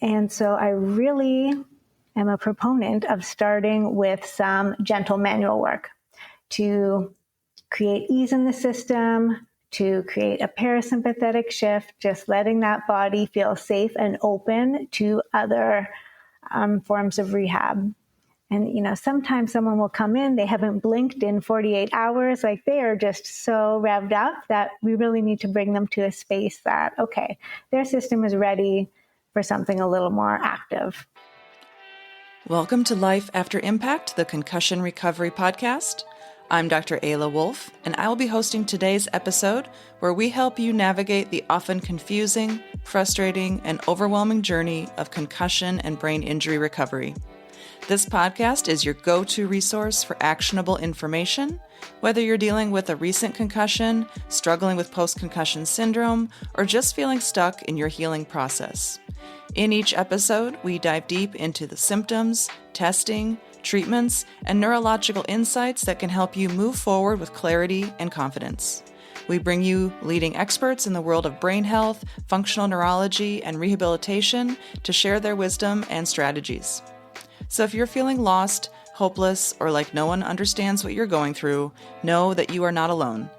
And so I really am a proponent of starting with some gentle manual work to create ease in the system, to create a parasympathetic shift, just letting that body feel safe and open to other forms of rehab. And, sometimes someone will come in, they haven't blinked in 48 hours, like they are just so revved up that we really need to bring them to a space that, okay, their system is ready for something a little more active. Welcome to Life After Impact, the Concussion Recovery Podcast. I'm Dr. Ayla Wolf, and I will be hosting today's episode where we help you navigate the often confusing, frustrating, and overwhelming journey of concussion and brain injury recovery. This podcast is your go-to resource for actionable information, whether you're dealing with a recent concussion, struggling with post-concussion syndrome, or just feeling stuck in your healing process. In each episode, we dive deep into the symptoms, testing, treatments, and neurological insights that can help you move forward with clarity and confidence. We bring you leading experts in the world of brain health, functional neurology, and rehabilitation to share their wisdom and strategies. So if you're feeling lost, hopeless, or like no one understands what you're going through, know that you are not alone.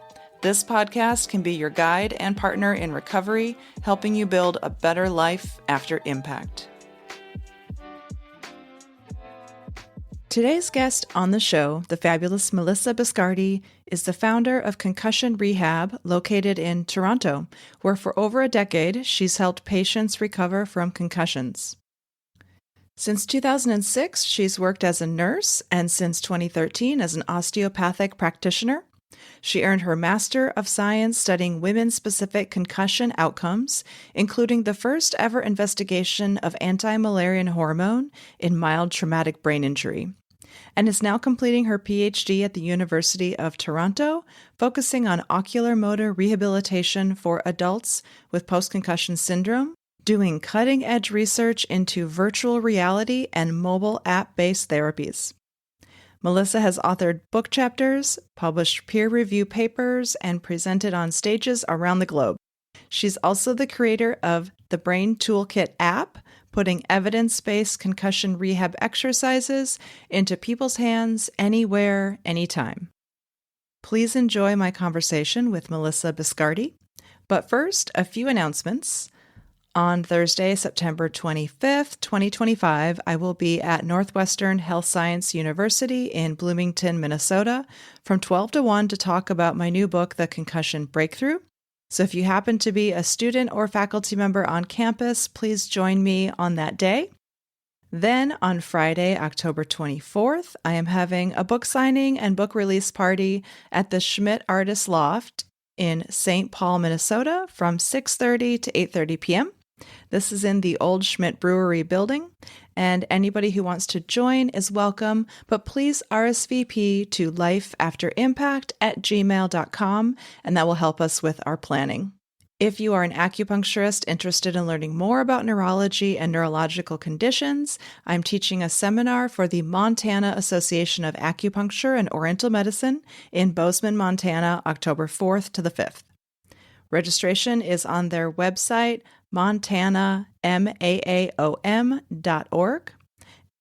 This podcast can be your guide and partner in recovery, helping you build a better life after impact. Today's guest on the show, the fabulous Melissa Biscardi, is the founder of Concussion Rehab, located in Toronto, where for over a decade she's helped patients recover from concussions. Since 2006, she's worked as a nurse, and since 2013 as an osteopathic practitioner. She earned her Master of Science studying women-specific concussion outcomes, including the first ever investigation of anti-Müllerian hormone in mild traumatic brain injury, and is now completing her PhD at the University of Toronto, focusing on ocular motor rehabilitation for adults with post-concussion syndrome, doing cutting-edge research into virtual reality and mobile app-based therapies. Melissa has authored book chapters, published peer-reviewed papers, and presented on stages around the globe. She's also the creator of the Brain Toolkit app, putting evidence-based concussion rehab exercises into people's hands anywhere, anytime. Please enjoy my conversation with Melissa Biscardi. But first, a few announcements. On Thursday, September 25th, 2025, I will be at Northwestern Health Science University in Bloomington, Minnesota, from 12 to 1 to talk about my new book, The Concussion Breakthrough. So if you happen to be a student or faculty member on campus, please join me on that day. Then on Friday, October 24th, I am having a book signing and book release party at the Schmidt Artist Loft in St. Paul, Minnesota, from 6:30 to 8:30 p.m. This is in the old Schmidt Brewery building, and anybody who wants to join is welcome, but please RSVP to lifeafterimpact@gmail.com, and that will help us with our planning. If you are an acupuncturist interested in learning more about neurology and neurological conditions, I'm teaching a seminar for the Montana Association of Acupuncture and Oriental Medicine in Bozeman, Montana, October 4th to the 5th. Registration is on their website, montanamaaom.org,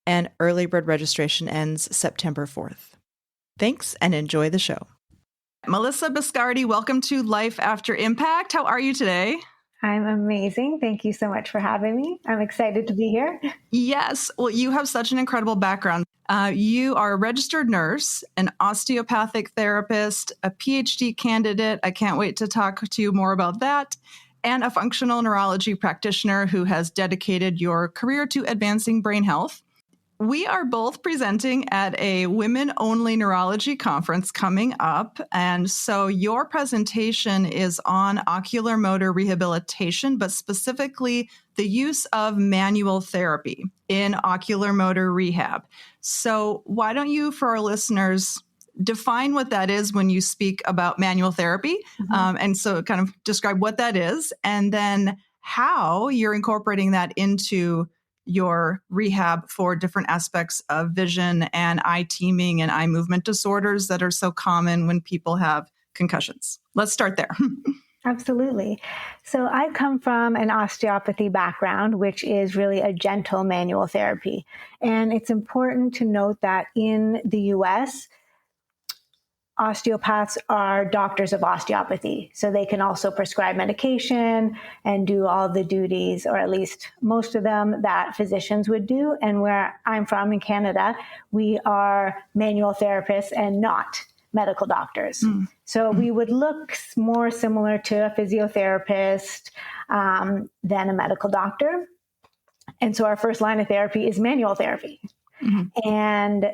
and early bird registration ends September 4th. Thanks, and enjoy the show. Melissa Biscardi, welcome to Life After Impact. How are you today? I'm amazing. Thank you so much for having me. I'm excited to be here. Yes. Well, you have such an incredible background. You are a registered nurse, an osteopathic therapist, a PhD candidate. I can't wait to talk to you more about that. And a functional neurology practitioner who has dedicated your career to advancing brain health. We are both presenting at a women-only neurology conference coming up. And so your presentation is on ocular motor rehabilitation, but specifically the use of manual therapy in ocular motor rehab. So why don't you, for our listeners, define what that is when you speak about manual therapy? And so kind of describe what that is, and then how you're incorporating that into your rehab for different aspects of vision and eye teaming and eye movement disorders that are so common when people have concussions. Let's start there. Absolutely. So I come from an osteopathy background, which is really a gentle manual therapy. And it's important to note that in the US, osteopaths are doctors of osteopathy. So they can also prescribe medication and do all the duties, or at least most of them, that physicians would do. And where I'm from in Canada, we are manual therapists and not medical doctors. So we would look more similar to a physiotherapist than a medical doctor. And so our first line of therapy is manual therapy. And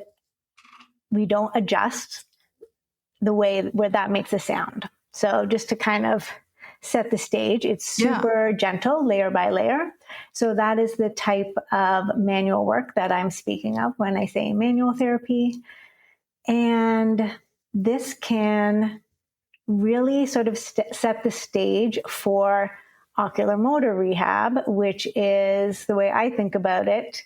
we don't adjust the way where that makes a sound. So just to kind of set the stage, it's super gentle, layer by layer. So that is the type of manual work that I'm speaking of when I say manual therapy. And this can really sort of set the stage for ocular motor rehab, which is the way I think about it,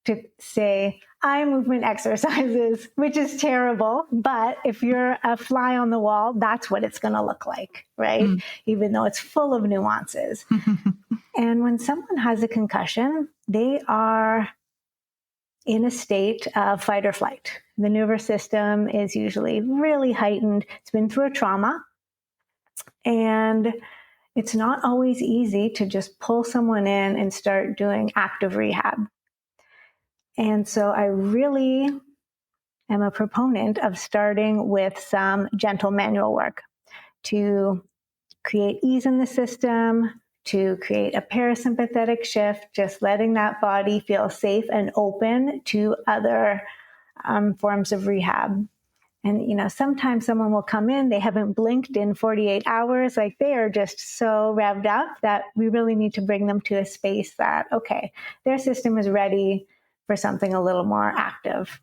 to say eye movement exercises, which is terrible. But if you're a fly on the wall, that's what it's going to look like, right? Even though it's full of nuances. And when someone has a concussion, they are in a state of fight or flight. The nervous system is usually really heightened. It's been through a trauma. And it's not always easy to just pull someone in and start doing active rehab. And so I really am a proponent of starting with some gentle manual work to create ease in the system, to create a parasympathetic shift, just letting that body feel safe and open to other forms of rehab. And, sometimes someone will come in, they haven't blinked in 48 hours, like they are just so revved up that we really need to bring them to a space that, okay, their system is ready for something a little more active.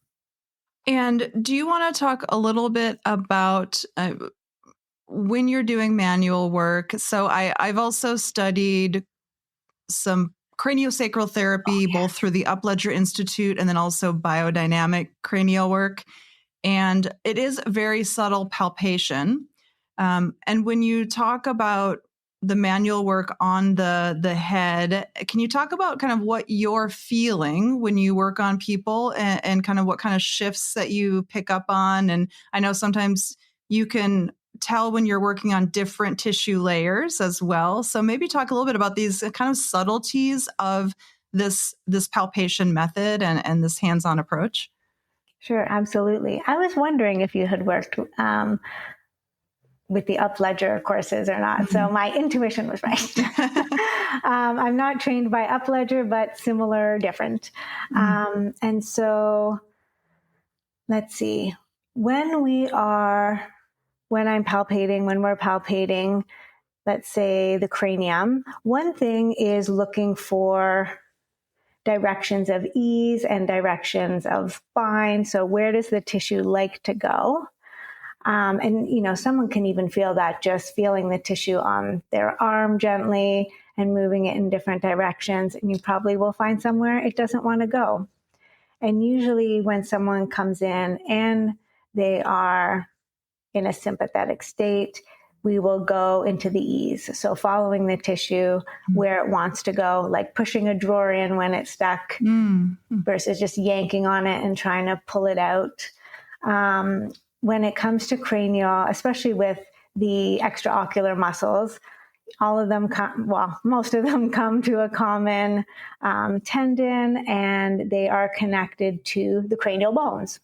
And do you want to talk a little bit about when you're doing manual work? So I've also studied some craniosacral therapy, both through the Upledger Institute and then also biodynamic cranial work. And it is very subtle palpation. And when you talk about the manual work on the head, can you talk about kind of what you're feeling when you work on people and kind of what kind of shifts that you pick up on? And I know sometimes you can tell when you're working on different tissue layers as well. So maybe talk a little bit about these kind of subtleties of this palpation method and this hands-on approach. Sure, absolutely. I was wondering if you had worked with the Upledger courses or not. So my intuition was right. I'm not trained by Upledger, but similar, different. And so let's see. When we're palpating, let's say the cranium, one thing is looking for directions of ease and directions of bind. So where does the tissue like to go? And, someone can even feel that just feeling the tissue on their arm gently and moving it in different directions. And you probably will find somewhere it doesn't want to go. And usually when someone comes in and they are in a sympathetic state, we will go into the ease. So following the tissue where it wants to go, like pushing a drawer in when it's stuck versus just yanking on it and trying to pull it out. When it comes to cranial, especially with the extraocular muscles, most of them come to a common tendon, and they are connected to the cranial bones.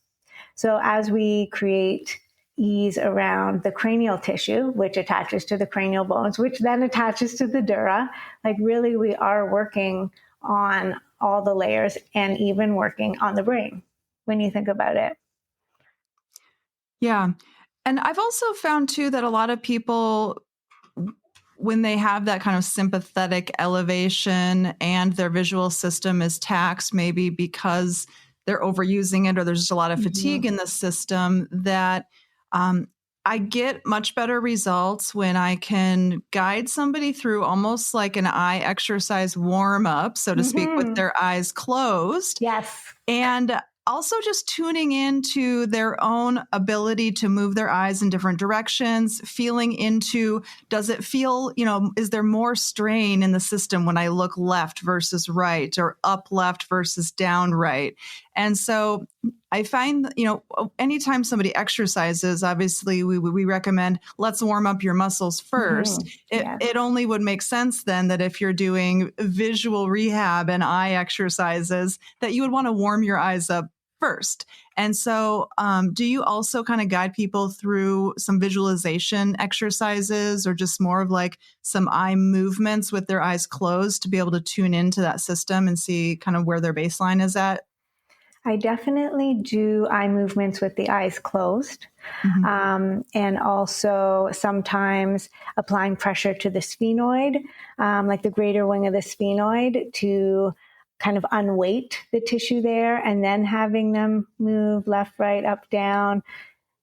So as we create ease around the cranial tissue, which attaches to the cranial bones, which then attaches to the dura, like really we are working on all the layers and even working on the brain when you think about it. Yeah. And I've also found too that a lot of people, when they have that kind of sympathetic elevation and their visual system is taxed, maybe because they're overusing it or there's just a lot of fatigue in the system, that I get much better results when I can guide somebody through almost like an eye exercise warm up, so to speak, with their eyes closed. Yes. And also just tuning into their own ability to move their eyes in different directions, feeling into, does it feel, is there more strain in the system when I look left versus right, or up left versus down right? And so I find, anytime somebody exercises, obviously we recommend, let's warm up your muscles first. It only would make sense then that if you're doing visual rehab and eye exercises, that you would want to warm your eyes up first. And so do you also kind of guide people through some visualization exercises, or just more of like some eye movements with their eyes closed to be able to tune into that system and see kind of where their baseline is at? I definitely do eye movements with the eyes closed. And also sometimes applying pressure to the sphenoid, like the greater wing of the sphenoid, to kind of unweight the tissue there, and then having them move left, right, up, down.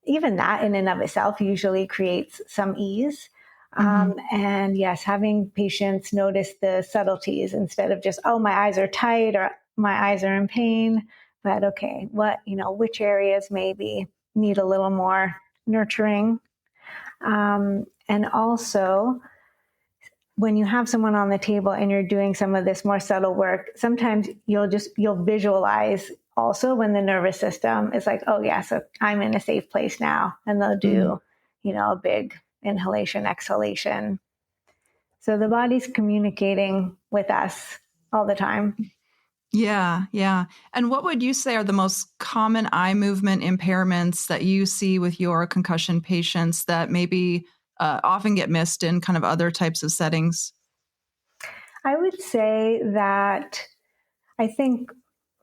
Even that in and of itself usually creates some ease. And yes, having patients notice the subtleties instead of just, oh, my eyes are tight or my eyes are in pain. But okay, which areas maybe need a little more nurturing. And also, when you have someone on the table and you're doing some of this more subtle work, sometimes you'll visualize also when the nervous system is like, oh yeah, so I'm in a safe place now. And they'll do, a big inhalation, exhalation. So the body's communicating with us all the time. Yeah, yeah. And what would you say are the most common eye movement impairments that you see with your concussion patients that maybe often get missed in kind of other types of settings? I would say that I think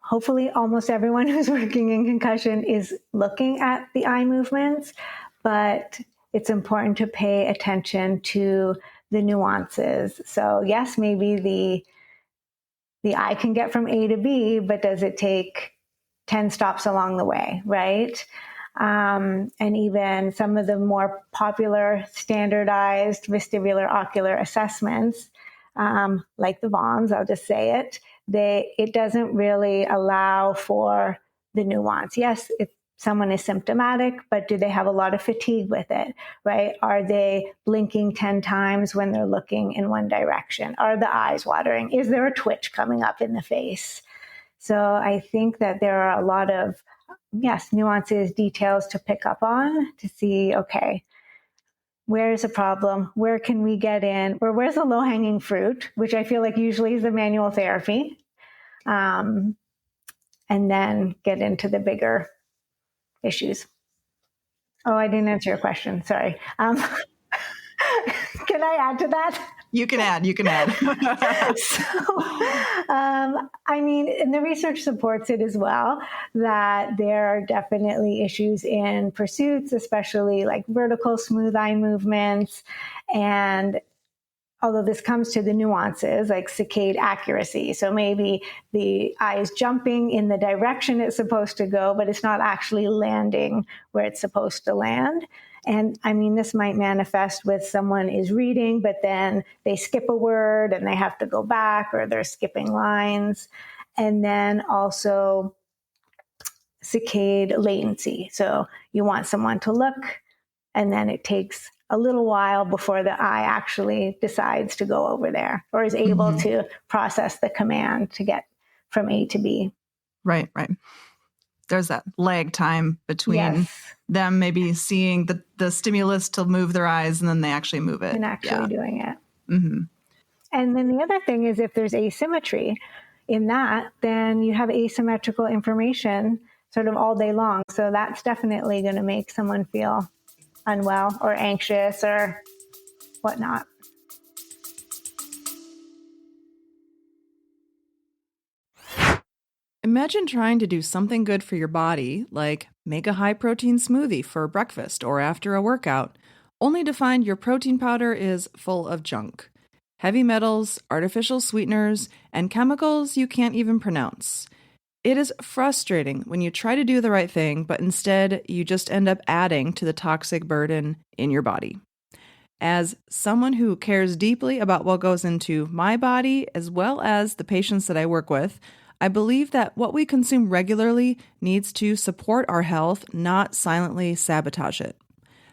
hopefully almost everyone who's working in concussion is looking at the eye movements, but it's important to pay attention to the nuances. So yes, maybe the eye can get from A to B, but does it take 10 stops along the way, right? And even some of the more popular standardized vestibular ocular assessments, like the VOMs, I'll just say it, it doesn't really allow for the nuance. Yes, if someone is symptomatic, but do they have a lot of fatigue with it, right? Are they blinking 10 times when they're looking in one direction? Are the eyes watering? Is there a twitch coming up in the face? So I think that there are a lot of, nuances, details to pick up on to see, okay, where's the problem? Where can we get in? Or where's the low-hanging fruit, which I feel like usually is the manual therapy, and then get into the bigger issues. Oh, I didn't answer your question. Sorry. Can I add to that? You can add. And the research supports it as well, that there are definitely issues in pursuits, especially like vertical smooth eye movements. And although this comes to the nuances like saccade accuracy. So maybe the eye is jumping in the direction it's supposed to go, but it's not actually landing where it's supposed to land. And this might manifest with someone is reading, but then they skip a word and they have to go back, or they're skipping lines. And then also saccade latency. So you want someone to look, and then it takes a little while before the eye actually decides to go over there or is able to process the command to get from A to B. Right. There's that lag time between them maybe seeing the stimulus to move their eyes and then they actually move it. And actually doing it. And then the other thing is, if there's asymmetry in that, then you have asymmetrical information sort of all day long. So that's definitely going to make someone feel unwell or anxious or whatnot. Imagine trying to do something good for your body, like make a high-protein smoothie for breakfast or after a workout, only to find your protein powder is full of junk. Heavy metals, artificial sweeteners, and chemicals you can't even pronounce. It is frustrating when you try to do the right thing, but instead you just end up adding to the toxic burden in your body. As someone who cares deeply about what goes into my body, as well as the patients that I work with, I believe that what we consume regularly needs to support our health, not silently sabotage it.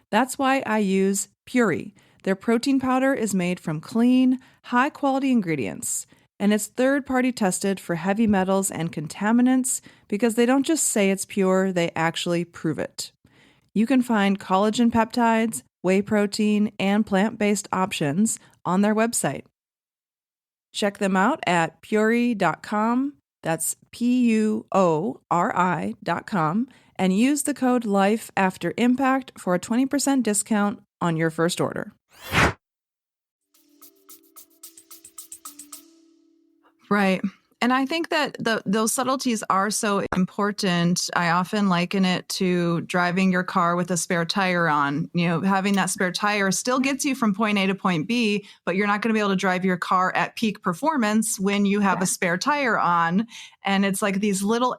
That's why I use Puri. Their protein powder is made from clean, high-quality ingredients, and it's third-party tested for heavy metals and contaminants because they don't just say it's pure, they actually prove it. You can find collagen peptides, whey protein, and plant-based options on their website. Check them out at puri.com. That's PUORI.com, and use the code LIFEAFTERIMPACT for a 20% discount on your first order. Right. And I think that those subtleties are so important. I often liken it to driving your car with a spare tire on. You know, having that spare tire still gets you from point A to point B, but you're not going to be able to drive your car at peak performance when you have a spare tire on. And it's like these little,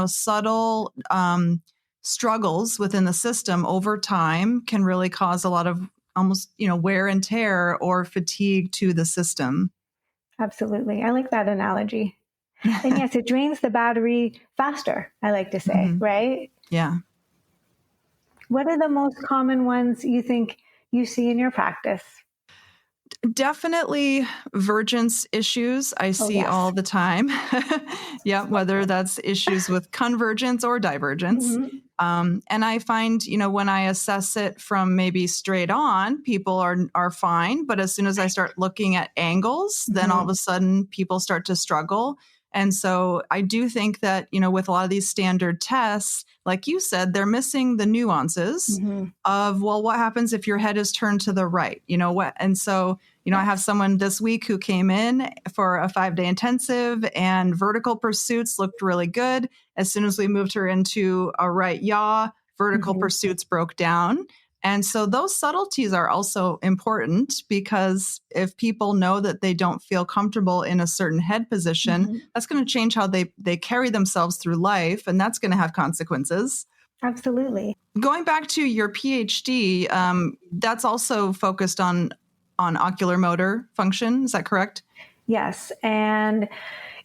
subtle struggles within the system over time can really cause a lot of almost, wear and tear or fatigue to the system. Absolutely. I like that analogy. And yes, it drains the battery faster, I like to say, right? Yeah. What are the most common ones you think you see in your practice? Definitely vergence issues I see all the time. Yeah, whether that's issues with convergence or divergence. And I find, when I assess it from maybe straight on, people are fine. But as soon as I start looking at angles, then all of a sudden people start to struggle. And so I do think that, with a lot of these standard tests, like you said, they're missing the nuances of, well, what happens if your head is turned to the right? And so, I have someone this week who came in for a 5-day intensive and vertical pursuits looked really good. As soon as we moved her into a right yaw, vertical pursuits broke down. And so those subtleties are also important because if people know that they don't feel comfortable in a certain head position, that's going to change how they carry themselves through life. And that's going to have consequences. Absolutely. Going back to your PhD, that's also focused on ocular motor function. Is that correct? Yes. And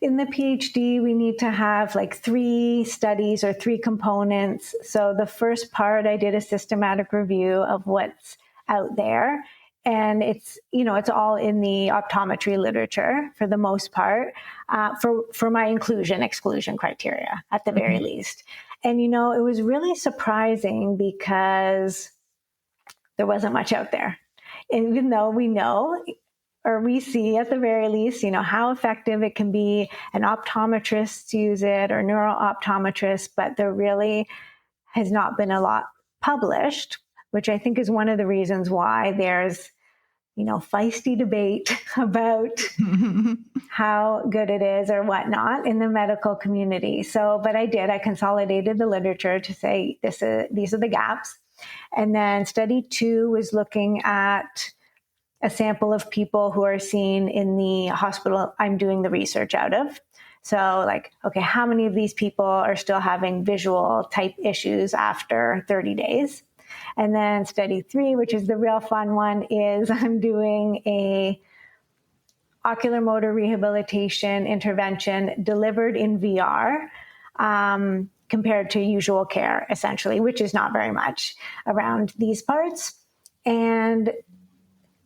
in the PhD, we need to have like 3 studies or 3 components. So the first part, I did a systematic review of what's out there. And it's all in the optometry literature for the most part, for my exclusion criteria at the very least. And, it was really surprising because there wasn't much out there. And even though we know, or we see at the very least, how effective it can be, and optometrists use it or neuro-optometrists, but there really has not been a lot published, which I think is one of the reasons why there's, feisty debate about how good it is or whatnot in the medical community. So, but I consolidated the literature to say these are the gaps. And then study 2 was looking at a sample of people who are seen in the hospital I'm doing the research out of. So how many of these people are still having visual type issues after 30 days? And then study 3, which is the real fun one, is I'm doing a ocular motor rehabilitation intervention delivered in VR, compared to usual care, essentially, which is not very much around these parts. And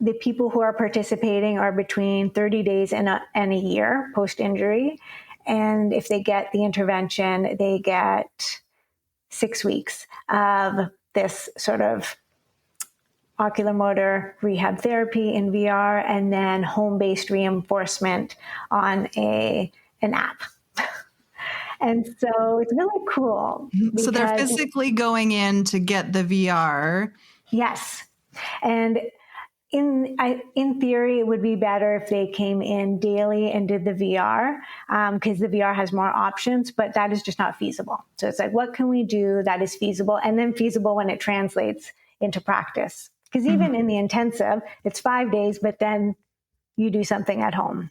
the people who are participating are between 30 days and a year post-injury. And if they get the intervention, they get 6 weeks of this sort of ocular motor rehab therapy in VR, and then home-based reinforcement on an app. And so it's really cool. So they're physically going in to get the VR. Yes. And in theory, it would be better if they came in daily and did the VR, because the VR has more options, but that is just not feasible. So it's like, what can we do that is feasible, and then feasible when it translates into practice? Because even in the intensive, it's 5 days, but then you do something at home.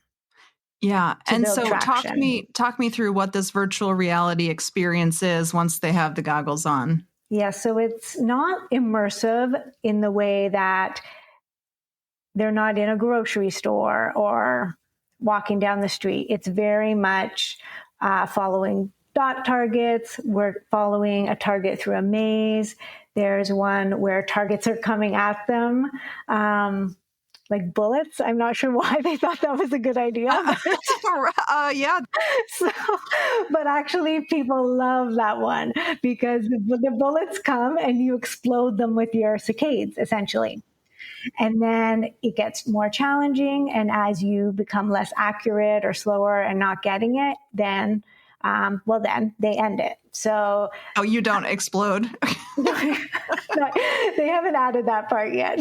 Yeah. And so talk me through what this virtual reality experience is once they have the goggles on. Yeah. So it's not immersive in the way that they're not in a grocery store or walking down the street. It's very much following dot targets. We're following a target through a maze. There's one where targets are coming at them, like bullets. I'm not sure why they thought that was a good idea. Yeah. So, but actually people love that one because the bullets come and you explode them with your saccades, essentially. And then it gets more challenging. And as you become less accurate or slower and not getting it, then, then they end it. So, oh, you don't explode. No, they haven't added that part yet.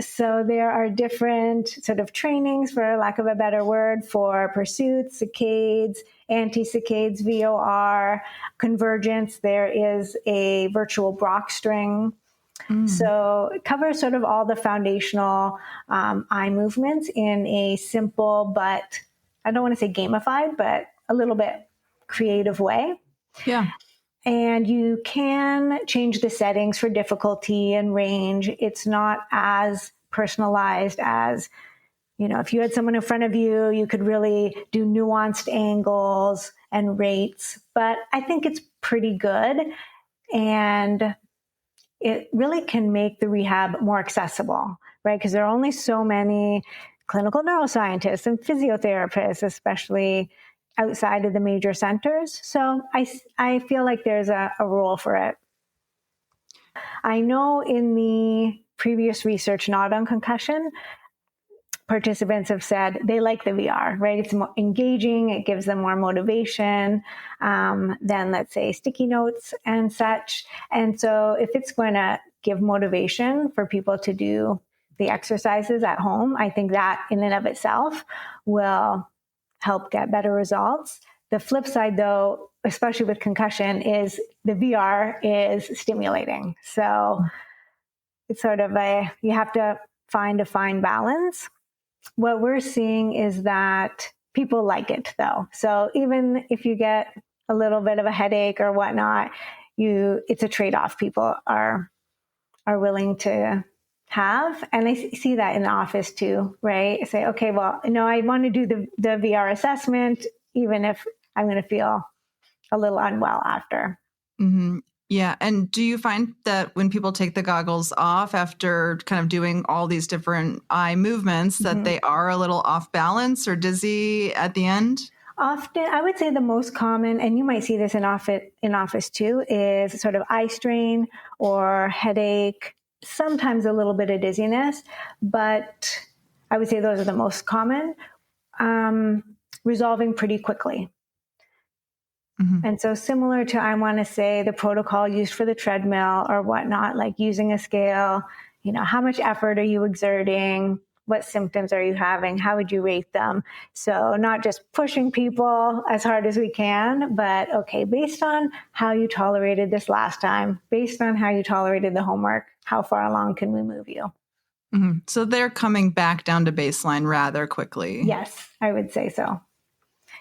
So there are different sort of trainings, for lack of a better word, for pursuits, saccades, anti-saccades, VOR, convergence. There is a virtual Brock string. So it covers sort of all the foundational eye movements in a simple, but I don't want to say gamified, but a little bit creative way. Yeah. And you can change the settings for difficulty and range. It's not as personalized as, if you had someone in front of you, you could really do nuanced angles and rates. But I think it's pretty good. And it really can make the rehab more accessible, right? Because there are only so many clinical neuroscientists and physiotherapists, especially outside of the major centers. So I feel like there's a role for it. I know in the previous research, not on concussion, participants have said they like the VR, right? It's more engaging. It gives them more motivation than, let's say, sticky notes and such. And so if it's going to give motivation for people to do the exercises at home, I think that in and of itself will help get better results. The flip side, though, especially with concussion, is the VR is stimulating. So it's sort of you have to find a fine balance. What we're seeing is that people like it, though. So even if you get a little bit of a headache or whatnot, it's a trade-off people are willing to have. And I see that in the office too, right? I say, okay, well, I want to do the VR assessment, even if I'm going to feel a little unwell after. Mm-hmm. Yeah. And do you find that when people take the goggles off after kind of doing all these different eye movements, that they are a little off balance or dizzy at the end? Often, I would say the most common, and you might see this in office too, is sort of eye strain or headache, sometimes a little bit of dizziness, but I would say those are the most common, resolving pretty quickly. And so similar to, I want to say, the protocol used for the treadmill or whatnot, like using a scale, how much effort are you exerting? What symptoms are you having? How would you rate them? So not just pushing people as hard as we can, but okay, based on how you tolerated this last time, based on how you tolerated the homework, how far along can we move you? So they're coming back down to baseline rather quickly. Yes, I would say so.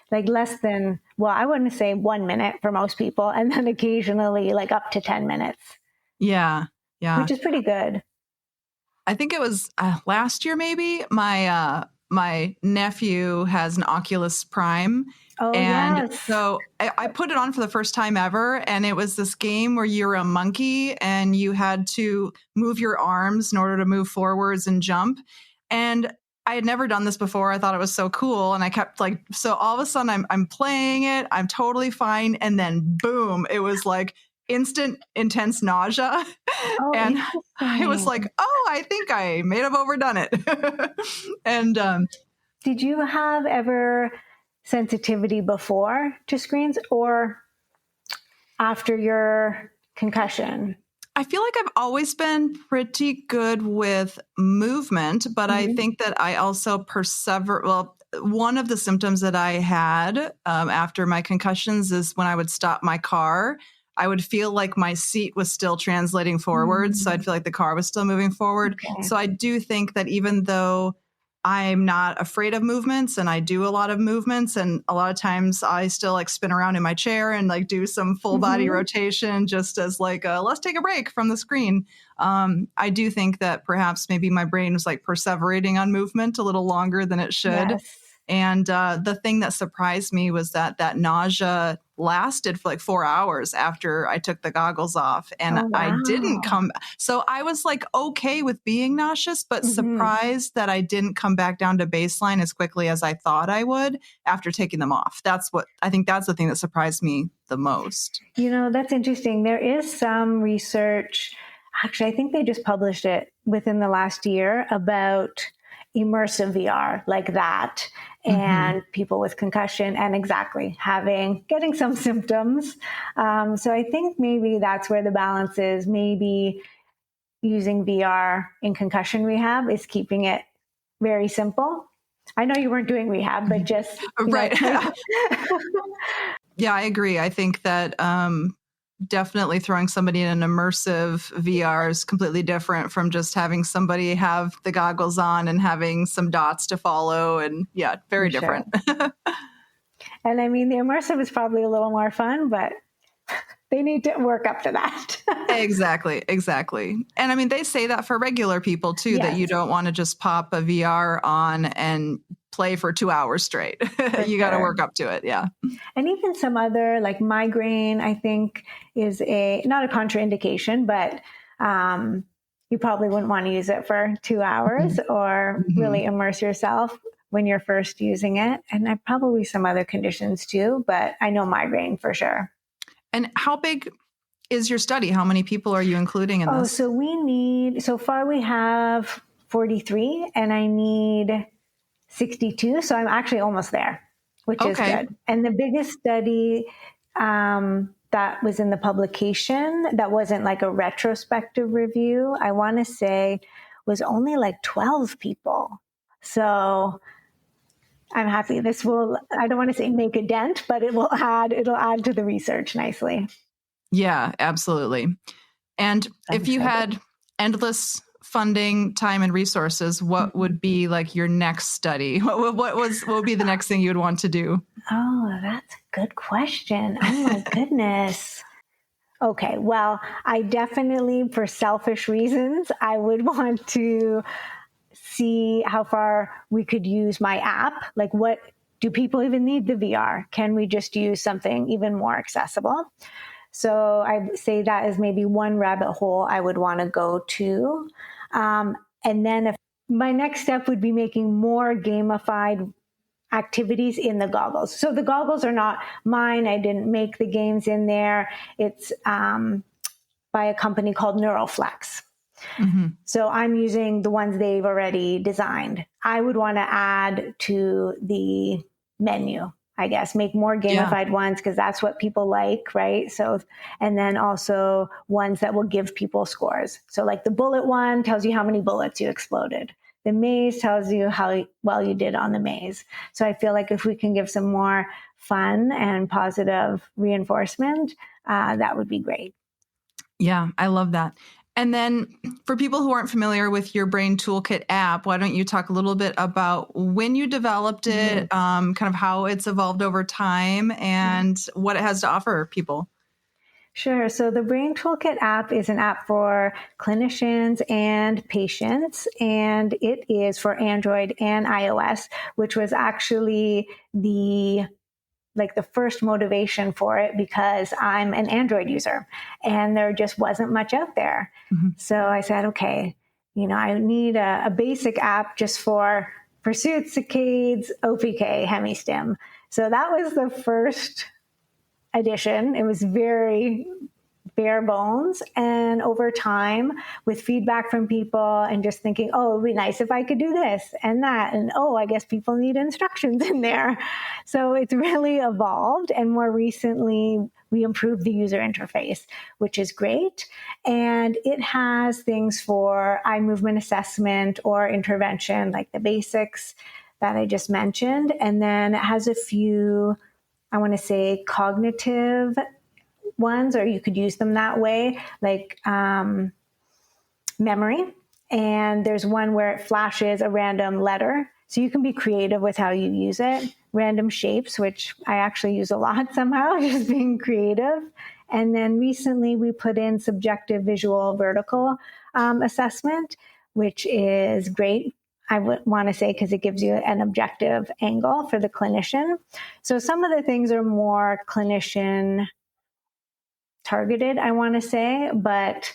Like less than, I wouldn't say 1 minute for most people. And then occasionally like up to 10 minutes. Yeah. Yeah. Which is pretty good. I think it was last year, maybe my nephew has an Oculus Prime. Oh, and yes. So I put it on for the first time ever. And it was this game where you're a monkey and you had to move your arms in order to move forwards and jump. And I had never done this before. I thought it was so cool. And I kept so all of a sudden I'm playing it. I'm totally fine. And then boom, it was like instant, intense nausea. Oh, and I was like, I think I may have overdone it. And did you have ever sensitivity before to screens or after your concussion? I feel like I've always been pretty good with movement, but I think that I also persevere. Well, one of the symptoms that I had after my concussions is when I would stop my car, I would feel like my seat was still translating forwards. So I'd feel like the car was still moving forward. Okay. So I do think that even though I'm not afraid of movements and I do a lot of movements, and a lot of times I still spin around in my chair and do some full body rotation just as let's take a break from the screen. I do think that perhaps maybe my brain was perseverating on movement a little longer than it should. Yes. And the thing that surprised me was that nausea lasted for like 4 hours after I took the goggles off, and Oh, I didn't wow. come. So I was like okay with being nauseous, but surprised that I didn't come back down to baseline as quickly as I thought I would after taking them off. That's the thing that surprised me the most. That's interesting. There is some research, actually, I think they just published it within the last year about immersive VR like that, and people with concussion and getting some symptoms. So I think maybe that's where the balance is. Maybe using VR in concussion rehab is keeping it very simple. I know you weren't doing rehab, but just right. Yeah, I agree. I think that definitely throwing somebody in an immersive VR is completely different from just having somebody have the goggles on and having some dots to follow. And yeah, very different. And I mean, the immersive is probably a little more fun, but they need to work up to that. Exactly. And I mean, they say that for regular people too, that you don't want to just pop a VR on and play for 2 hours straight. You got to work up to it. Yeah. And even some other, like migraine, I think is not a contraindication, but you probably wouldn't want to use it for 2 hours or really immerse yourself when you're first using it. And probably some other conditions too, but I know migraine for sure. And how big is your study? How many people are you including in this? So far we have 43 and I need 62. So I'm actually almost there, which is good. And the biggest study that was in the publication that wasn't like a retrospective review, I want to say was only like 12 people. So I'm happy. This will, I don't want to say make a dent, but it'll add to the research nicely. Yeah, absolutely. And if you had endless funding, time, and resources, what would be like your next study? What would be the next thing you would want to do? Oh, that's a good question. Oh my goodness. Okay. Well, I definitely, for selfish reasons, I would want to see how far we could use my app. Like, what do people even need the VR? Can we just use something even more accessible? So I'd say that is maybe one rabbit hole I would want to go to. And then my next step would be making more gamified activities in the goggles. So the goggles are not mine. I didn't make the games in there. It's by a company called Neuroflex. So I'm using the ones they've already designed. I would want to add to the menu, I guess, make more gamified ones because that's what people like, right? So, and then also ones that will give people scores. So like the bullet one tells you how many bullets you exploded. The maze tells you how well you did on the maze. So I feel like if we can give some more fun and positive reinforcement, that would be great. Yeah, I love that. And then for people who aren't familiar with your Brain Toolkit app, why don't you talk a little bit about when you developed it, kind of how it's evolved over time and what it has to offer people? Sure. So the Brain Toolkit app is an app for clinicians and patients, and it is for Android and iOS, which was actually the first motivation for it because I'm an Android user and there just wasn't much out there. So I said, okay, I need a basic app just for pursuits, saccades, OPK, hemistim. So that was the first edition. It was very bare bones. And over time, with feedback from people and just thinking, oh, it'd be nice if I could do this and that. And oh, I guess people need instructions in there. So it's really evolved. And more recently, we improved the user interface, which is great. And it has things for eye movement assessment or intervention, like the basics that I just mentioned. And then it has a few, I want to say, cognitive ones, or you could use them that way, like memory. And there's one where it flashes a random letter. So you can be creative with how you use it. Random shapes, which I actually use a lot somehow, just being creative. And then recently we put in subjective visual vertical assessment, which is great. I would want to say, because it gives you an objective angle for the clinician. So some of the things are more clinician targeted, I want to say, but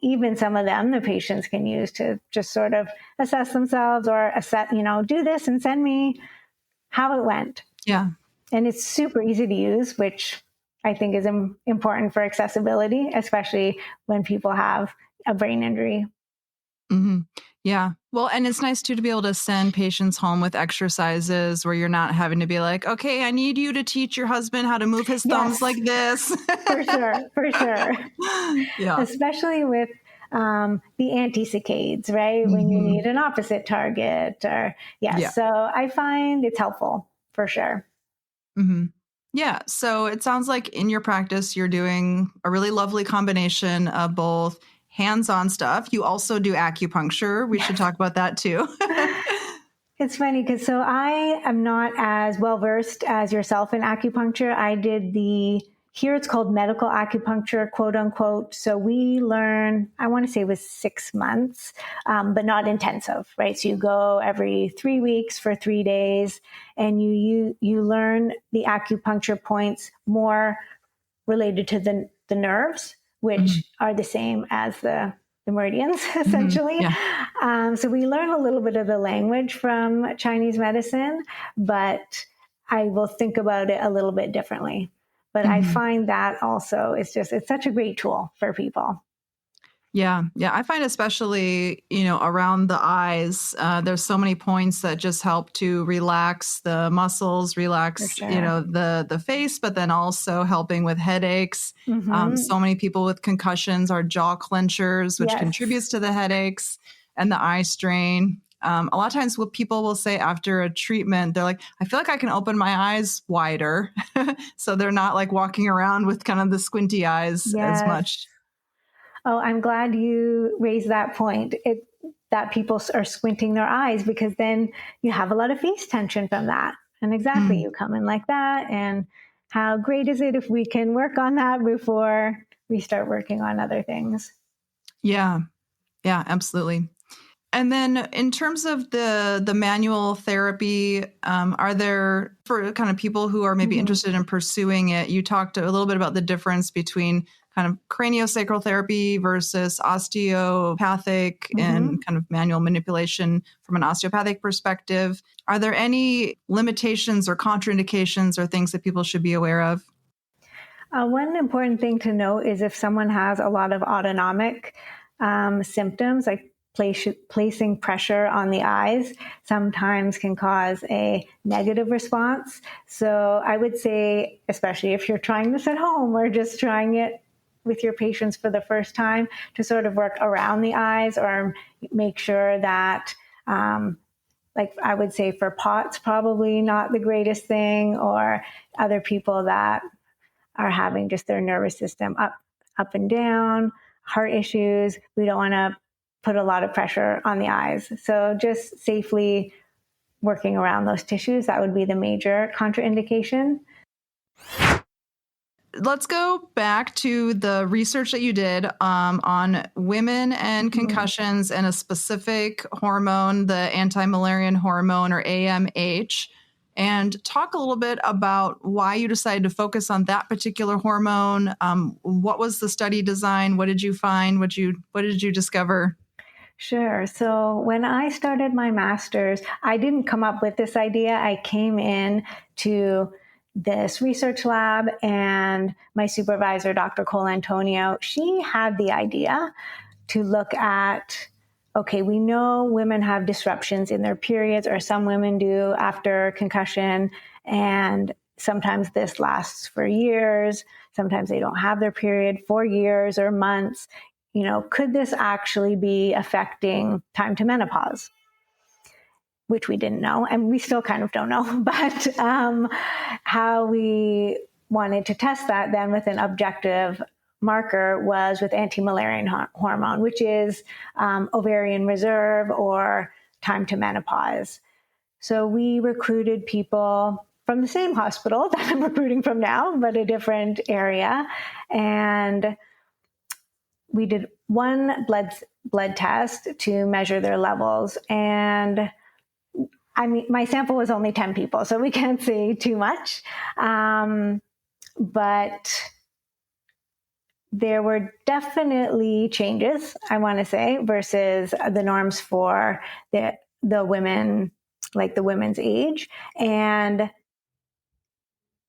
even some of them the patients can use to just sort of assess themselves or do this and send me how it went. Yeah. And it's super easy to use, which I think is important for accessibility, especially when people have a brain injury. Mm-hmm. Yeah. Well, and it's nice too to be able to send patients home with exercises where you're not having to be like, okay, I need you to teach your husband how to move his thumbs like this. For sure. Yeah. Especially with the anti-saccades, right? Mm-hmm. When you need an opposite target So I find it's helpful for sure. Mm-hmm. Yeah. So it sounds like in your practice, you're doing a really lovely combination of both hands-on stuff. You also do acupuncture. We should talk about that too. It's funny because so I am not as well versed as yourself in acupuncture. I did here it's called medical acupuncture, quote unquote. So we learn, I want to say it was 6 months, but not intensive, right? So you go every 3 weeks for 3 days and you learn the acupuncture points more related to the nerves, which are the same as the meridians, essentially. Yeah. So we learn a little bit of the language from Chinese medicine, but I will think about it a little bit differently. But I find that also it's such a great tool for people. Yeah. Yeah. I find especially, around the eyes, there's so many points that just help to relax the muscles, relax, the face, but then also helping with headaches. So many people with concussions are jaw clenchers, which contributes to the headaches and the eye strain. A lot of times what people will say after a treatment, they're like, I feel like I can open my eyes wider. So they're not like walking around with kind of the squinty eyes as much. Oh, I'm glad you raised that point, that people are squinting their eyes, because then you have a lot of face tension from that. And exactly, you come in like that. And how great is it if we can work on that before we start working on other things? Yeah. Yeah, absolutely. And then in terms of the manual therapy, are there, for kind of people who are maybe interested in pursuing it, you talked a little bit about the difference between kind of craniosacral therapy versus osteopathic and kind of manual manipulation from an osteopathic perspective. Are there any limitations or contraindications or things that people should be aware of? One important thing to note is if someone has a lot of autonomic symptoms, like placing pressure on the eyes, sometimes can cause a negative response. So I would say, especially if you're trying this at home or just trying it with your patients for the first time, to sort of work around the eyes or make sure that, like I would say for POTS, probably not the greatest thing, or other people that are having just their nervous system up and down, heart issues. We don't want to put a lot of pressure on the eyes. So just safely working around those tissues, that would be the major contraindication. Let's go back to the research that you did on women and concussions and a specific hormone, the anti-Müllerian hormone, or AMH, and talk a little bit about why you decided to focus on that particular hormone. What was the study design? What did you find? What did you discover? Sure. So when I started my master's, I didn't come up with this idea. I came in to this research lab, and my supervisor, Dr. Cole Antonio, she had the idea to look at, okay, we know women have disruptions in their periods, or some women do after concussion, and sometimes this lasts for years. Sometimes they don't have their period for years or months. Could this actually be affecting time to menopause? Which we didn't know, and we still kind of don't know. But how we wanted to test that then with an objective marker was with anti-Müllerian hormone, which is ovarian reserve or time to menopause. So we recruited people from the same hospital that I'm recruiting from now, but a different area. And we did one blood test to measure their levels. And I mean, my sample was only 10 people, so we can't say too much. But there were definitely changes, I want to say, versus the norms for the women, like the women's age. And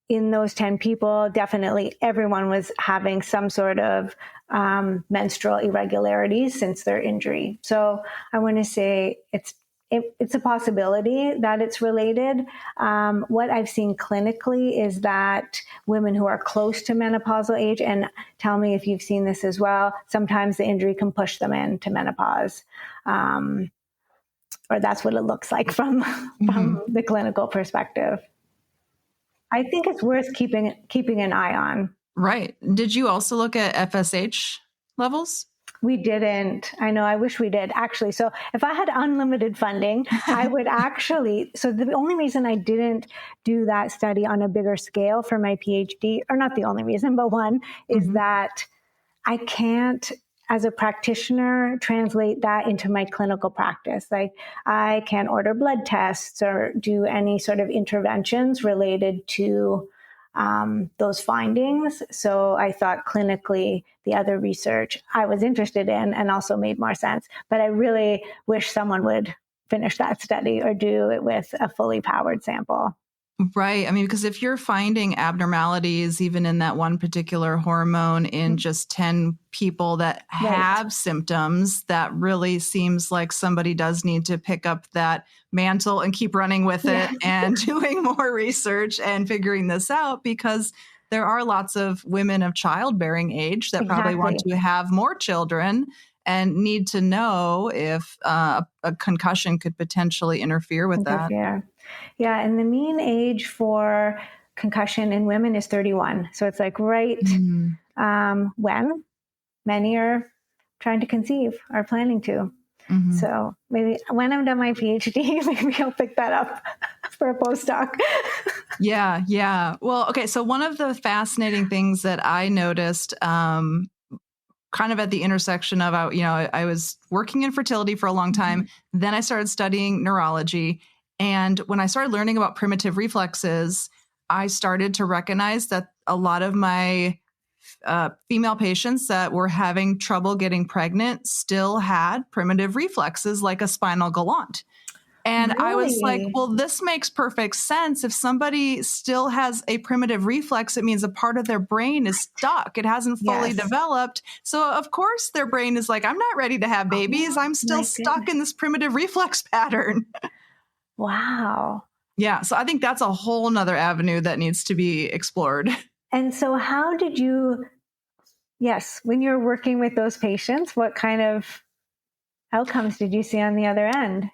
in those 10 people, definitely everyone was having some sort of menstrual irregularities since their injury. So I want to say it's a possibility that it's related. What I've seen clinically is that women who are close to menopausal age, and tell me if you've seen this as well, sometimes the injury can push them into menopause. Or that's what it looks like from the clinical perspective. I think it's worth keeping an eye on. Right. Did you also look at FSH levels? We didn't. I know. I wish we did, actually. So if I had unlimited funding, I would actually. So the only reason I didn't do that study on a bigger scale for my PhD, or not the only reason, but one, is that I can't, as a practitioner, translate that into my clinical practice. Like, I can't order blood tests or do any sort of interventions related to those findings. So I thought clinically the other research I was interested in and also made more sense. But I really wish someone would finish that study or do it with a fully powered sample. Right. I mean, because if you're finding abnormalities, even in that one particular hormone in just 10 people that have symptoms, that really seems like somebody does need to pick up that mantle and keep running with it and doing more research and figuring this out, because there are lots of women of childbearing age that probably want to have more children and need to know if a concussion could potentially interfere with that. Yeah, and the mean age for concussion in women is 31. So it's like right when many are trying to conceive, are planning to. So maybe when I'm done my PhD, maybe I'll pick that up for a postdoc. Yeah. Well, okay. So one of the fascinating things that I noticed kind of at the intersection of, I was working in fertility for a long time. Then I started studying neurology. And when I started learning about primitive reflexes, I started to recognize that a lot of my female patients that were having trouble getting pregnant still had primitive reflexes like a spinal gallant. And I was like, well, this makes perfect sense. If somebody still has a primitive reflex, it means a part of their brain is stuck. It hasn't fully developed. So of course their brain is like, I'm not ready to have babies. I'm still stuck in this primitive reflex pattern. Wow. Yeah. So I think that's a whole nother avenue that needs to be explored. And so how did you, when you're working with those patients, what kind of outcomes did you see on the other end?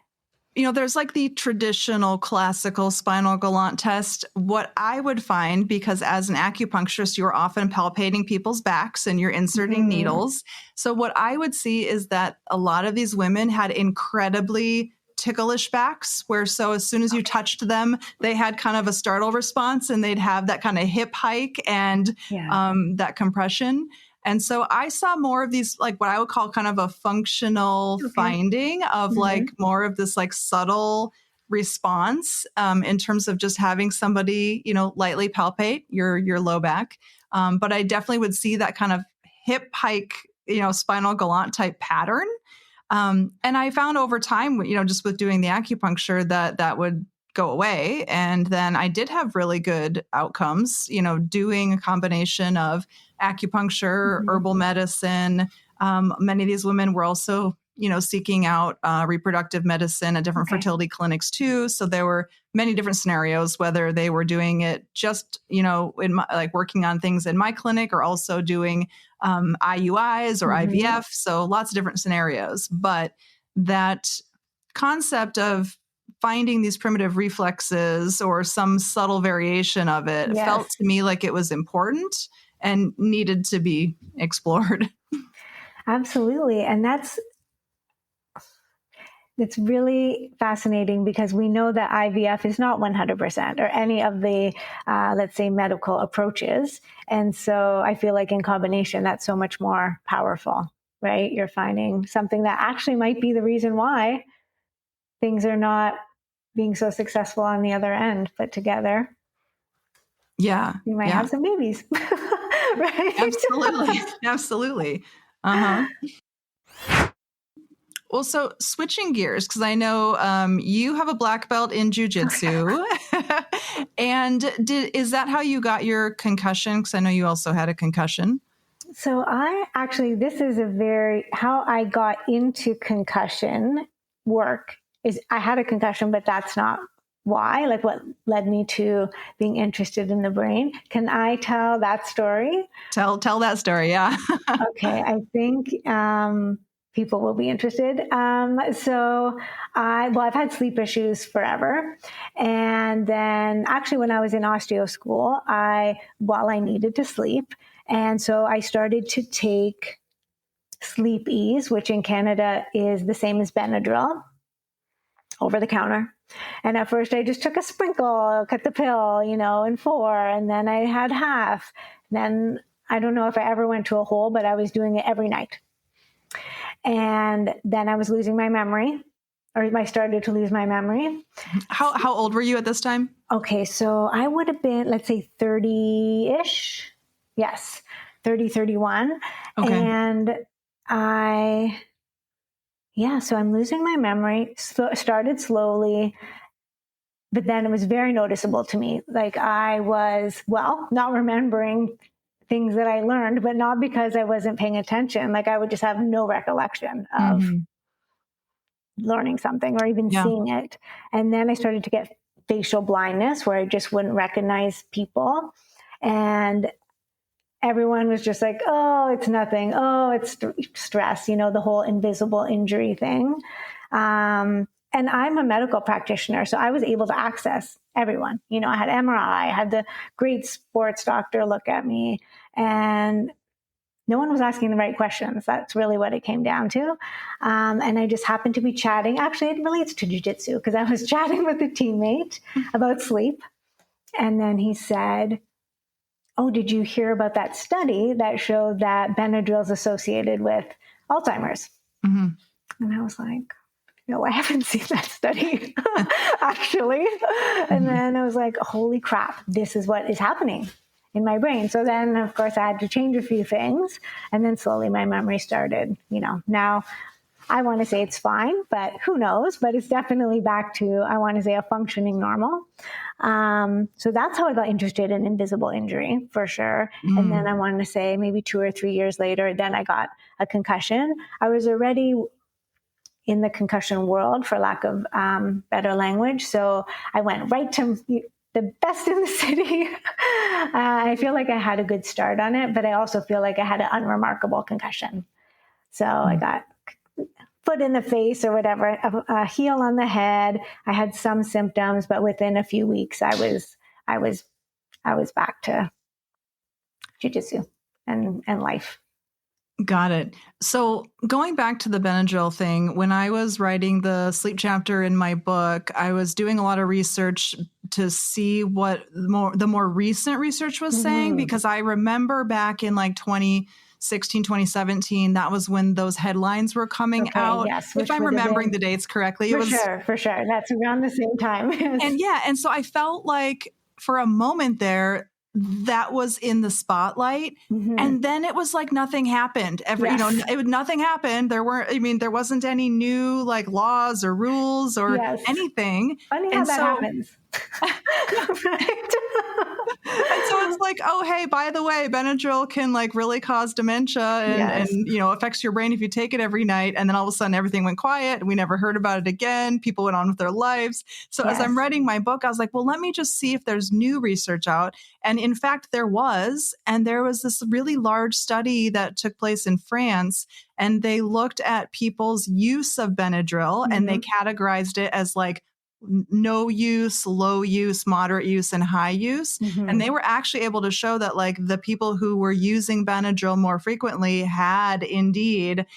There's like the traditional classical spinal gallant test. What I would find, because as an acupuncturist, you're often palpating people's backs and you're inserting needles. So what I would see is that a lot of these women had incredibly ticklish backs, so as soon as you touched them, they had kind of a startle response and they'd have that kind of hip hike and that compression. And so I saw more of these, like what I would call kind of a functional finding of like more of this like subtle response in terms of just having somebody, lightly palpate your low back. But I definitely would see that kind of hip hike, spinal gallant type pattern. And I found over time, just with doing the acupuncture that would go away. And then I did have really good outcomes, doing a combination of acupuncture, herbal medicine. Many of these women were also, seeking out reproductive medicine at different fertility clinics too. So there were many different scenarios, whether they were doing it just, in working on things in my clinic or also doing IUIs or IVF. So lots of different scenarios. But that concept of finding these primitive reflexes or some subtle variation of it felt to me like it was important and needed to be explored. Absolutely. And it's really fascinating because we know that IVF is not 100% or any of the, let's say, medical approaches. And so I feel like in combination, that's so much more powerful, right? You're finding something that actually might be the reason why things are not being so successful on the other end, but together, we might have some babies. Right? Absolutely. Absolutely. Uh-huh. Well, so switching gears, because I know you have a black belt in jiu-jitsu. And is that how you got your concussion? Because I know you also had a concussion. So this is how I got into concussion work is I had a concussion, but that's not why, like what led me to being interested in the brain. Can I tell that story? Tell that story. Yeah. Okay. I think, people will be interested. So I've had sleep issues forever. And then actually when I was in osteo school, I needed to sleep. And so I started to take Sleep Ease, which in Canada is the same as Benadryl, over the counter. And at first I just took a sprinkle, cut the pill, in 4, and then I had half. Then I don't know if I ever went to a whole, but I was doing it every night. And then I was losing my memory, or I started to lose my memory. How old were you at this time? Okay, so I would have been, let's say 30-ish. Yes, 30, 31. Okay. And so I'm losing my memory, started slowly, but then it was very noticeable to me. Like I was, not remembering things that I learned, but not because I wasn't paying attention. Like I would just have no recollection of learning something or even seeing it. And then I started to get facial blindness where I just wouldn't recognize people. And everyone was just like, oh, it's nothing. Oh, it's stress, the whole invisible injury thing. And I'm a medical practitioner, so I was able to access everyone. I had MRI, I had the great sports doctor look at me, and no one was asking the right questions. That's really what it came down to. And I just happened to be chatting. Actually, it relates to jiu-jitsu because I was chatting with a teammate about sleep. And then he said, oh, did you hear about that study that showed that Benadryl is associated with Alzheimer's? Mm-hmm. And I was like, no, I haven't seen that study, actually. And then I was like, holy crap, this is what is happening in my brain. So then, of course, I had to change a few things. And then slowly my memory started, now I want to say it's fine, but who knows? But it's definitely back to, I want to say, a functioning normal. So that's how I got interested in invisible injury, for sure. And then I wanted to say maybe 2 or 3 years later, then I got a concussion. I was already in the concussion world, for lack of better language. So I went right to the best in the city. I feel like I had a good start on it, but I also feel like I had an unremarkable concussion. So I got foot in the face or whatever, a heel on the head. I had some symptoms, but within a few weeks, I was back to jiu-jitsu and life. Got it. So going back to the Benadryl thing, when I was writing the sleep chapter in my book, I was doing a lot of research to see what the more recent research was saying, because I remember back in like 2016, 2017, that was when those headlines were coming out. Yes, if I'm remembering the dates correctly. For sure. That's around the same time. And so I felt like for a moment there, that was in the spotlight. And then it was like nothing happened. Nothing happened. There wasn't any new like laws or rules or anything. Funny how that happens. Right? And so it's like, oh, hey, by the way, Benadryl can like really cause dementia and affects your brain if you take it every night. And then all of a sudden everything went quiet and we never heard about it again. People went on with their lives. So as I'm writing my book, I was like, well, let me just see if there's new research out. And in fact, there was this really large study that took place in France, and they looked at people's use of Benadryl and they categorized it as like no use, low use, moderate use, and high use. And they were actually able to show that like the people who were using Benadryl more frequently had indeed,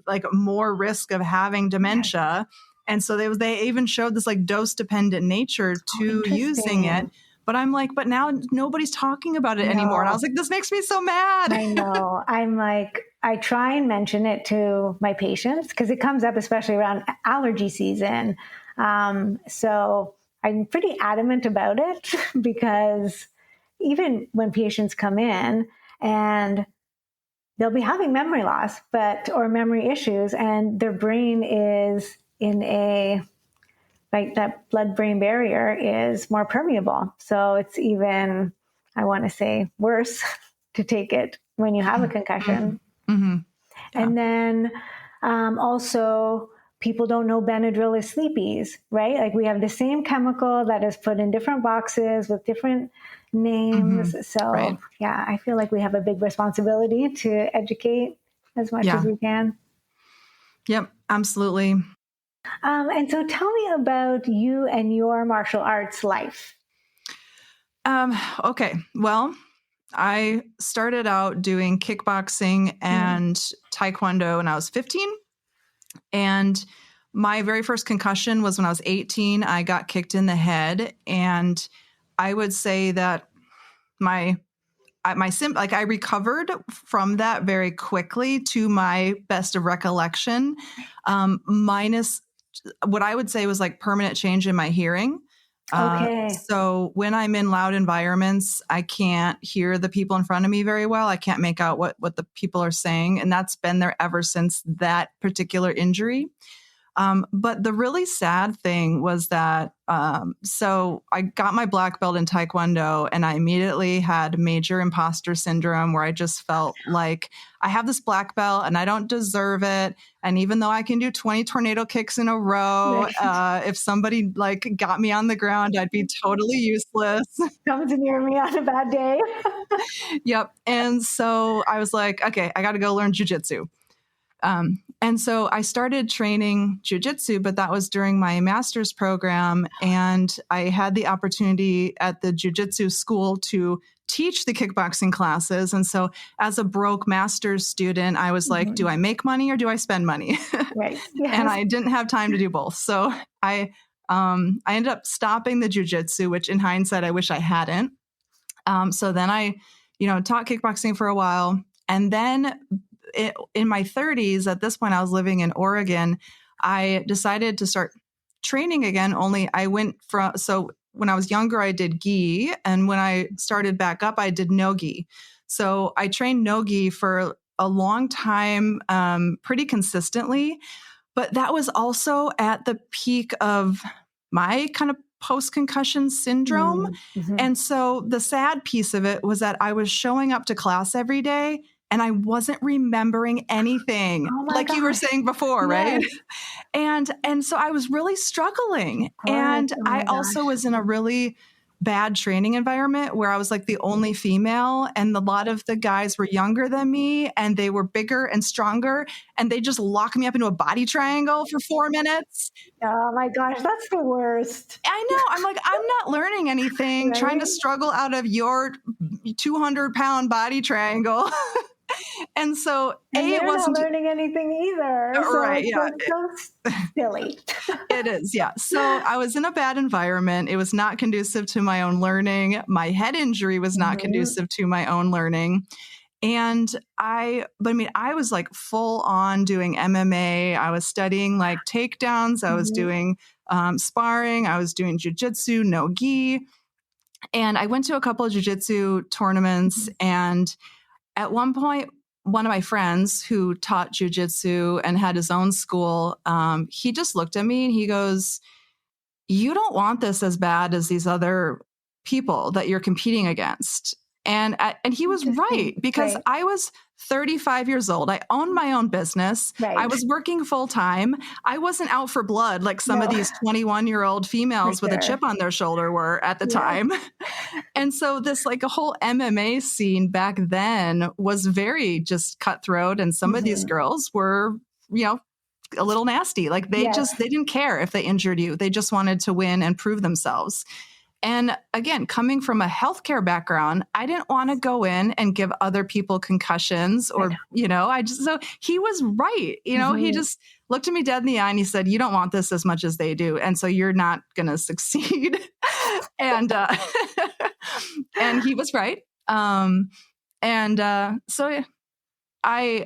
like more risk of having dementia. And so they even showed this like dose dependent nature to using it. But I'm like, but now nobody's talking about it anymore. And I was like, this makes me so mad. I know. I'm like, I try and mention it to my patients because it comes up, especially around allergy season. So I'm pretty adamant about it because even when patients come in and they'll be having memory loss, or memory issues, and their brain is in that blood-brain barrier is more permeable. So it's even, I want to say, worse to take it when you have a concussion. Mm-hmm. Yeah. And then also, people don't know Benadryl is sleepies, right? Like, we have the same chemical that is put in different boxes with different names. Mm-hmm. So Right. yeah, I feel like we have a big responsibility to educate as much as we can. Yep, absolutely. And so tell me about you and your martial arts life. Okay. Well, I started out doing kickboxing and taekwondo when I was 15. And my very first concussion was when I was 18. I got kicked in the head. And I would say that I recovered from that very quickly to my best of recollection, minus what I would say was like permanent change in my hearing. Okay. So when I'm in loud environments, I can't hear the people in front of me very well. I can't make out what the people are saying. And that's been there ever since that particular injury. But the really sad thing was that, so I got my black belt in Taekwondo and I immediately had major imposter syndrome where I just felt like I have this black belt and I don't deserve it. And even though I can do 20 tornado kicks in a row, if somebody like got me on the ground, I'd be totally useless. Comes near me on a bad day. Yep. And so I was like, okay, I got to go learn jujitsu. And so I started training jujitsu, but that was during my master's program. And I had the opportunity at the jujitsu school to teach the kickboxing classes. And so as a broke master's student, I was like, do I make money or do I spend money? Right. Yes. And I didn't have time to do both. So I ended up stopping the jujitsu, which in hindsight, I wish I hadn't. So then I, taught kickboxing for a while. And then in my 30s, at this point, I was living in Oregon. I decided to start training again. Only I went so when I was younger, I did gi. And when I started back up, I did no gi. So I trained no gi for a long time, pretty consistently. But that was also at the peak of my kind of post-concussion syndrome. Mm-hmm. And so the sad piece of it was that I was showing up to class every day and I wasn't remembering anything, like you were saying before, right? And so I was really struggling. And I also was in a really bad training environment where I was like the only female, and a lot of the guys were younger than me and they were bigger and stronger, and they just locked me up into a body triangle for 4 minutes. Oh my gosh, that's the worst. I know. I'm like, I'm not learning anything, right? Trying to struggle out of your 200-pound body triangle. And so it wasn't not learning anything either. Right. So it's so silly. It is. Yeah. So I was in a bad environment. It was not conducive to my own learning. My head injury was not conducive to my own learning. And I was like full on doing MMA. I was studying like takedowns. I was doing sparring. I was doing jujitsu, no gi. And I went to a couple of jujitsu tournaments. And at one point, one of my friends who taught jujitsu and had his own school, he just looked at me and he goes, "You don't want this as bad as these other people that you're competing against." And he was right, because I was 35 years old. I owned my own business. Right. I was working full time. I wasn't out for blood like some of these 21-year-old females with a chip on their shoulder were at the time. And so this like a whole MMA scene back then was very just cutthroat. And some of these girls were, a little nasty. Like they didn't care if they injured you. They just wanted to win and prove themselves. And again, coming from a healthcare background, I didn't want to go in and give other people concussions so he was right. He just looked at me dead in the eye and he said, "You don't want this as much as they do. And so you're not going to succeed." And he was right. So I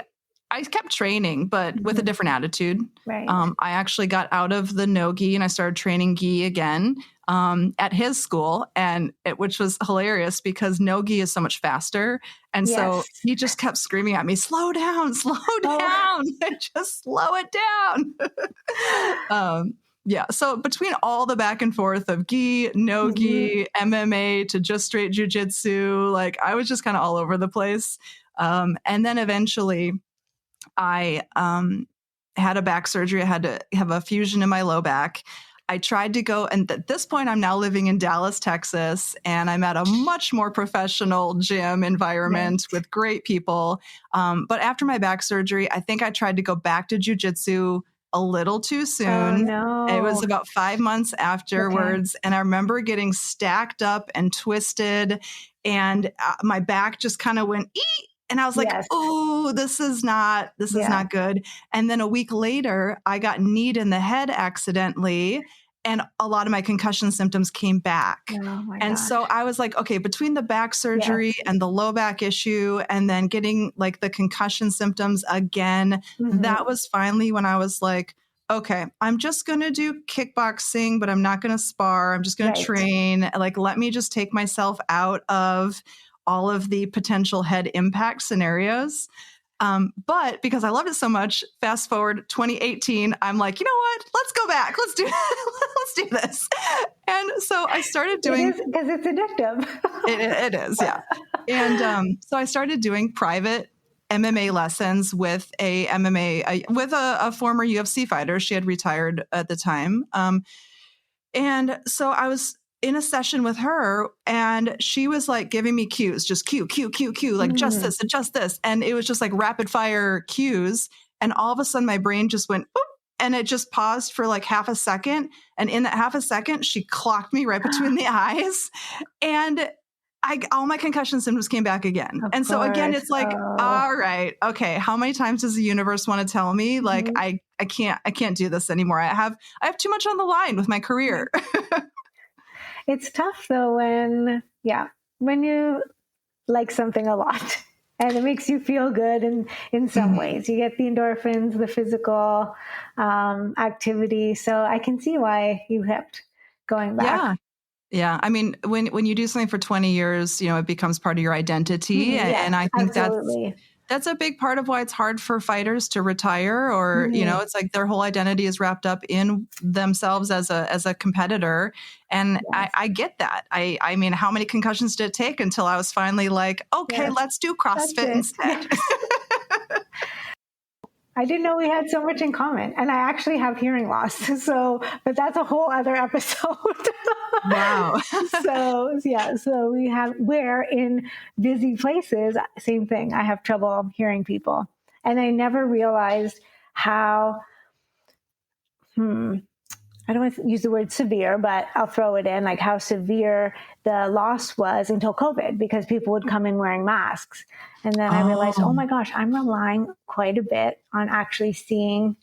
I kept training, but with a different attitude. Right. I actually got out of the no gi and I started training gi again at his school, which was hilarious because no gi is so much faster. And so he just kept screaming at me, slow down, just slow it down. Yeah. So between all the back and forth of gi, no gi, MMA to just straight jujitsu, like I was just kind of all over the place. And then eventually I had a back surgery. I had to have a fusion in my low back. I tried to go, and at this point, I'm now living in Dallas, Texas, and I'm at a much more professional gym environment with great people. But after my back surgery, I think I tried to go back to jujitsu a little too soon. Oh, no. It was about 5 months afterwards. And I remember getting stacked up and twisted, and my back just kind of went, ee! And I was like, oh, this is not good. And then a week later, I got kneed in the head accidentally, and a lot of my concussion symptoms came back. Oh my and gosh. So I was like, okay, between the back surgery and the low back issue, and then getting like the concussion symptoms again, that was finally when I was like, okay, I'm just going to do kickboxing, but I'm not going to spar. I'm just going to train. Like, let me just take myself out of all of the potential head impact scenarios. But because I loved it so much, fast forward 2018, I'm like, you know what? Let's go back. Let's do this. And so I started doing, because it's addictive. It is. Yeah. And so I started doing private MMA lessons with a former UFC fighter. She had retired at the time. And so I was in a session with her, and she was like giving me cues, just cue, like just this and just this. And it was just like rapid fire cues. And all of a sudden my brain just went, boop, and it just paused for like half a second. And in that half a second, she clocked me right between the eyes, and all my concussion symptoms came back again. And so again, it's like, all right, okay, how many times does the universe want to tell me like, I can't do this anymore. I have too much on the line with my career. It's tough though when you like something a lot and it makes you feel good in some ways. You get the endorphins, the physical activity. So I can see why you kept going back. Yeah. I mean, when you do something for 20 years, it becomes part of your identity. And I think that's a big part of why it's hard for fighters to retire, or, it's like their whole identity is wrapped up in themselves as a competitor. And I get that. I mean, how many concussions did it take until I was finally like, okay, let's do CrossFit instead. I didn't know we had so much in common, and I actually have hearing loss. But that's a whole other episode. Wow. So we're in busy places. Same thing. I have trouble hearing people, and I never realized how, I don't want to use the word severe, but I'll throw it in, like how severe the loss was until COVID, because people would come in wearing masks. And then I realized, oh my gosh, I'm relying quite a bit on actually seeing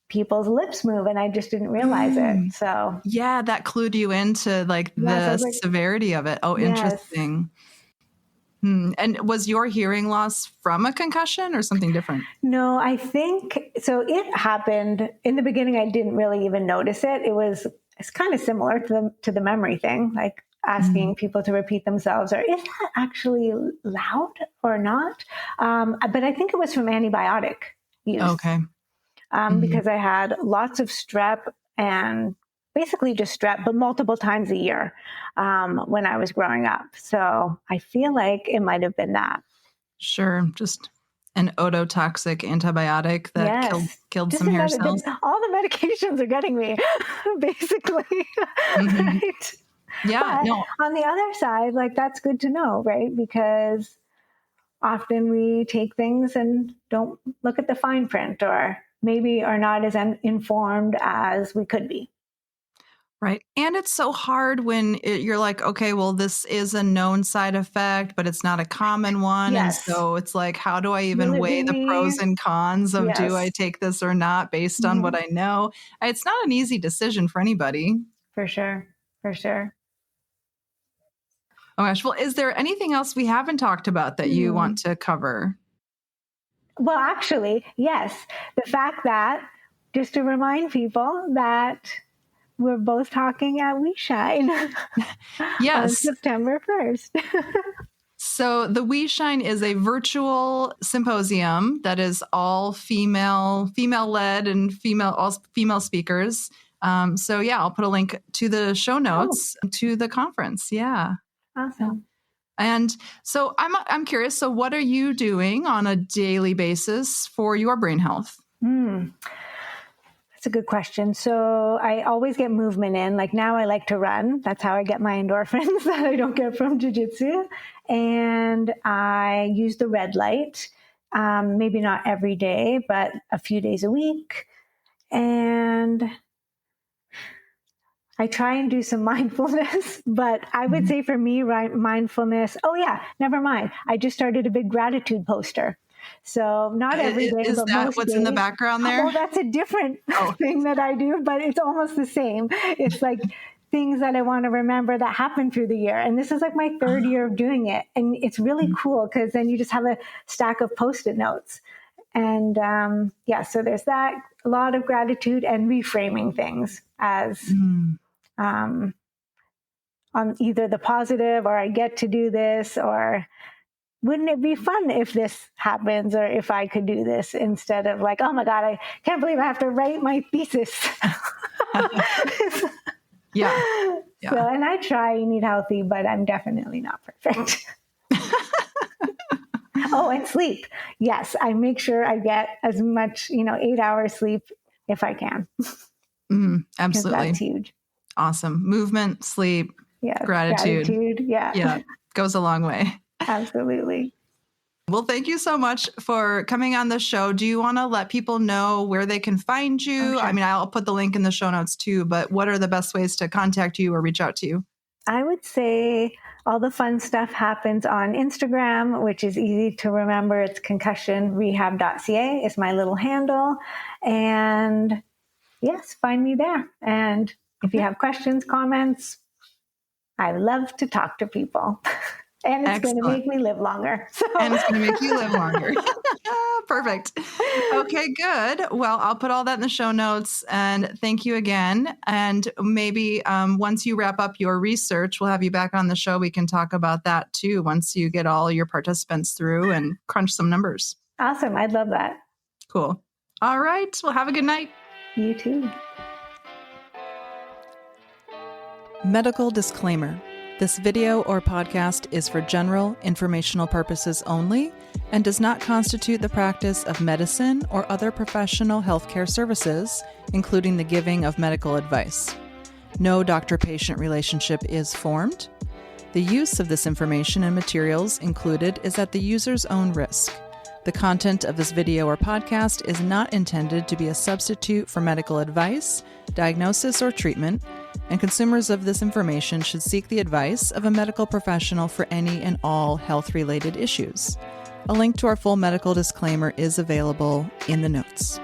people's lips move, and I just didn't realize it. So yeah, that clued you into like the severity of it. Oh, interesting. And was your hearing loss from a concussion or something different? No, I think so. It happened in the beginning. I didn't really even notice it. It's kind of similar to the memory thing, like asking people to repeat themselves, or is that actually loud or not? But I think it was from antibiotic use. Okay. Because I had lots of strep, and basically just strep, but multiple times a year when I was growing up. So I feel like it might have been that. Sure. Just an ototoxic antibiotic that killed some hair cells. All the medications are getting me, basically. Right? Yeah. But on the other side, like, that's good to know, right? Because often we take things and don't look at the fine print, or maybe are not as informed as we could be. Right. And it's so hard when you're like, okay, well, this is a known side effect, but it's not a common one. Yes. And so it's like, how do I even weigh the pros and cons of do I take this or not based on what I know? It's not an easy decision for anybody. For sure. For sure. Oh gosh. Well, is there anything else we haven't talked about that you want to cover? Well, actually, yes. The fact that, just to remind people that we're both talking at We Shine on September 1st. So the We Shine is a virtual symposium that is all female-led and all female speakers. So yeah, I'll put a link to the show notes to the conference. Yeah. Awesome. And so I'm curious. So what are you doing on a daily basis for your brain health? That's a good question. So I always get movement in. Like now I like to run. That's how I get my endorphins that I don't get from jiu-jitsu. And I use the red light, maybe not every day, but a few days a week. And I try and do some mindfulness, but I would say for me, mindfulness, never mind. I just started a big gratitude poster. So not every day, is but that most what's days. In the background there? Well, that's a different thing that I do, but it's almost the same. It's like things that I want to remember that happened through the year. And this is like my third year of doing it. And it's really cool because then you just have a stack of Post-it notes. And so there's that, a lot of gratitude and reframing things as on either the positive or I get to do this, or wouldn't it be fun if this happens, or if I could do this, instead of like, oh my God, I can't believe I have to write my thesis. Yeah. So, and I try and eat healthy, but I'm definitely not perfect. And sleep. Yes, I make sure I get as much, 8 hours sleep if I can. Absolutely. That's huge. Awesome. Movement, sleep, gratitude. Yeah. Goes a long way. Absolutely. Well, thank you so much for coming on the show. Do you want to let people know where they can find you? Sure. I mean, I'll put the link in the show notes too, but what are the best ways to contact you or reach out to you? I would say all the fun stuff happens on Instagram, which is easy to remember. It's concussionrehab.ca is my little handle. And yes, find me there. And if you have questions, comments, I love to talk to people. And it's going to make me live longer. And it's going to make you live longer. Perfect. Okay, good. Well, I'll put all that in the show notes. And thank you again. And maybe once you wrap up your research, we'll have you back on the show. We can talk about that too, once you get all your participants through and crunch some numbers. Awesome. I'd love that. Cool. All right. Well, have a good night. You too. Medical disclaimer. This video or podcast is for general informational purposes only and does not constitute the practice of medicine or other professional healthcare services, including the giving of medical advice. No doctor-patient relationship is formed. The use of this information and materials included is at the user's own risk. The content of this video or podcast is not intended to be a substitute for medical advice, diagnosis, or treatment, and consumers of this information should seek the advice of a medical professional for any and all health-related issues. A link to our full medical disclaimer is available in the notes.